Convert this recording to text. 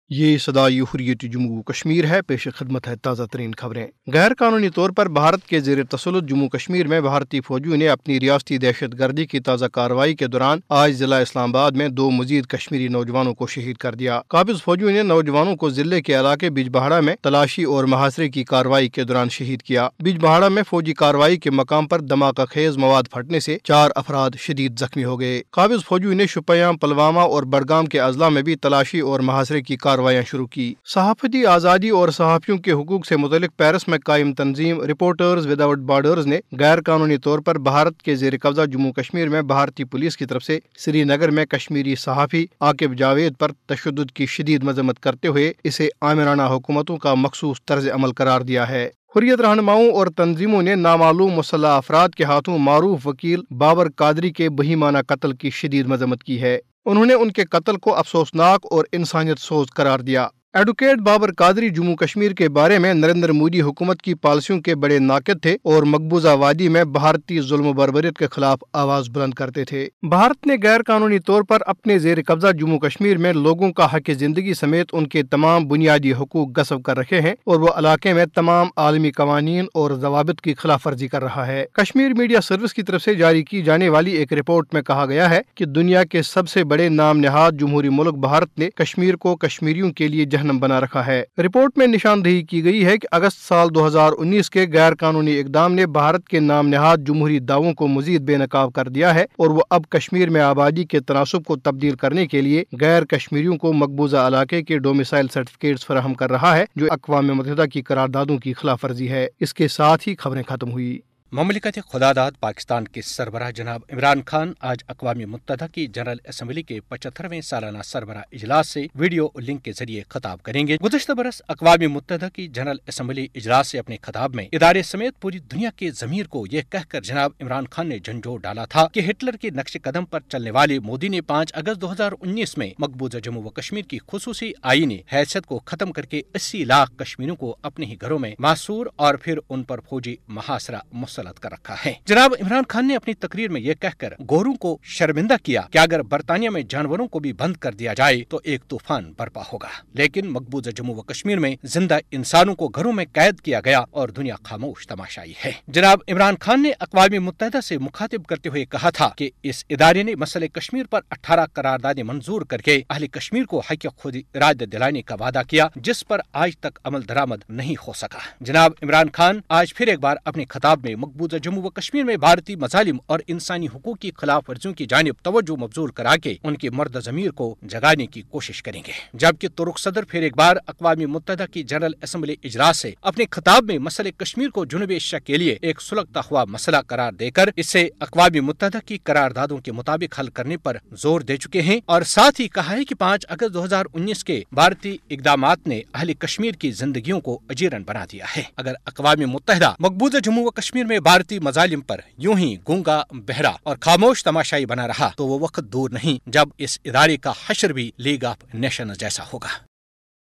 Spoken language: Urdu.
یہ صدائے حریت جموں کشمیر ہے۔ پیش خدمت ہے تازہ ترین خبریں۔ غیر قانونی طور پر بھارت کے زیر تسلط جموں کشمیر میں بھارتی فوجیوں نے اپنی ریاستی دہشت گردی کی تازہ کارروائی کے دوران آج ضلع اسلام آباد میں 2 مزید کشمیری نوجوانوں کو شہید کر دیا۔ قابض فوجیوں نے نوجوانوں کو ضلع کے علاقے بیج بہاڑا میں تلاشی اور محاصرے کی کارروائی کے دوران شہید کیا۔ بیج بہاڑا میں فوجی کارروائی کے مقام پر دھماکہ خیز مواد پھٹنے سے 4 افراد شدید زخمی ہو گئے۔ قابض فوجیوں نے شوپیاں، پلوامہ اور بڈگام کے اضلاع میں بھی تلاشی اور محاصرے کی کارروائیاں شروع کی۔ صحافتی آزادی اور صحافیوں کے حقوق سے متعلق پیرس میں قائم تنظیم رپورٹرز وداؤٹ بارڈرز نے غیر قانونی طور پر بھارت کے زیر قبضہ جموں کشمیر میں بھارتی پولیس کی طرف سے سری نگر میں کشمیری صحافی عاقب جاوید پر تشدد کی شدید مذمت کرتے ہوئے اسے آمرانہ حکومتوں کا مخصوص طرز عمل قرار دیا ہے۔ حریت رہنماؤں اور تنظیموں نے نامعلوم مسلح افراد کے ہاتھوں معروف وکیل بابر قادری کے بہیمانہ قتل کی شدید مذمت کی ہے۔ انہوں نے ان کے قتل کو افسوسناک اور انسانیت سوز قرار دیا۔ ایڈوکیٹ بابر قادری جموں کشمیر کے بارے میں نریندر مودی حکومت کی پالیسیوں کے بڑے ناقد تھے اور مقبوضہ وادی میں بھارتی ظلم و بربریت کے خلاف آواز بلند کرتے تھے۔ بھارت نے غیر قانونی طور پر اپنے زیر قبضہ جموں کشمیر میں لوگوں کا حق زندگی سمیت ان کے تمام بنیادی حقوق غصب کر رکھے ہیں اور وہ علاقے میں تمام عالمی قوانین اور ضوابط کی خلاف ورزی کر رہا ہے۔ کشمیر میڈیا سروس کی طرف سے جاری کی جانے والی ایک رپورٹ میں کہا گیا ہے کہ دنیا کے سب سے بڑے نام نہاد جمہوری ملک بھارت نے کشمیر کو کشمیریوں کے لیے جہنم بنا رکھا ہے۔ رپورٹ میں نشاندہی کی گئی ہے کہ اگست سال 2019 کے غیر قانونی اقدام نے بھارت کے نام نہاد جمہوری دعووں کو مزید بے نقاب کر دیا ہے اور وہ اب کشمیر میں آبادی کے تناسب کو تبدیل کرنے کے لیے غیر کشمیریوں کو مقبوضہ علاقے کے ڈومیسائل سرٹیفکیٹس فراہم کر رہا ہے، جو اقوام متحدہ کی قراردادوں کی خلاف ورزی ہے۔ اس کے ساتھ ہی خبریں ختم ہوئی۔ مملکت خدا داد پاکستان کے سربراہ جناب عمران خان آج اقوام متحدہ کی جنرل اسمبلی کے 75ویں سالانہ سربراہ اجلاس سے ویڈیو لنک کے ذریعے خطاب کریں گے۔ گزشتہ برس اقوام متحدہ کی جنرل اسمبلی اجلاس سے اپنے خطاب میں ادارے سمیت پوری دنیا کے ضمیر کو یہ کہہ کر جناب عمران خان نے جھنجھوڑ ڈالا تھا کہ ہٹلر کے نقش قدم پر چلنے والے مودی نے 5 اگست 2019 میں مقبوضہ جموں و کشمیر کی خصوصی آئینی حیثیت کو ختم کر کے 80 لاکھ کشمیریوں کو اپنے ہی گھروں میں محصور اور پھر ان پر فوجی محاصرہ مسلط کر رکھا ہے۔ جناب عمران خان نے اپنی تقریر میں یہ کہہ کر گوروں کو شرمندہ کیا کہ اگر برطانیہ میں جانوروں کو بھی بند کر دیا جائے تو ایک طوفان برپا ہوگا، لیکن مقبوضہ جموں و کشمیر میں زندہ انسانوں کو گھروں میں قید کیا گیا اور دنیا خاموش تماشائی ہے۔ جناب عمران خان نے اقوام متحدہ سے مخاطب کرتے ہوئے کہا تھا کہ اس ادارے نے مسئلہ کشمیر پر 18 قراردادیں منظور کر کے اہل کشمیر کو حق خود ارادہ دلانے کا وعدہ کیا، جس پر آج تک عمل درآمد نہیں ہو سکا۔ جناب عمران خان آج پھر ایک بار اپنے خطاب میں مقبوضہ جموں و کشمیر میں بھارتی مظالم اور انسانی حقوق کی خلاف ورزیوں کی جانب توجہ مبذول کرا کے ان کے مرد ضمیر کو جگانے کی کوشش کریں گے، جبکہ ترک صدر پھر ایک بار اقوام متحدہ کی جنرل اسمبلی اجلاس سے اپنے خطاب میں مسئلہ کشمیر کو جنوبی ایشیا کے لیے ایک سلگتا ہوا مسئلہ قرار دے کر اسے اقوام متحدہ کی قراردادوں کے مطابق حل کرنے پر زور دے چکے ہیں، اور ساتھ ہی کہا ہے کہ 5 اگست 2019 کے بھارتی اقدامات نے اہل کشمیر کی زندگیوں کو اجیرن بنا دیا ہے۔ اگر اقوام متحدہ مقبوضہ جموں و کشمیر میں بھارتی مظالم پر یوں ہی گونگا، بہرا اور خاموش تماشائی بنا رہا تو وہ وقت دور نہیں جب اس ادارے کا حشر بھی لیگ آف نیشنز جیسا ہوگا۔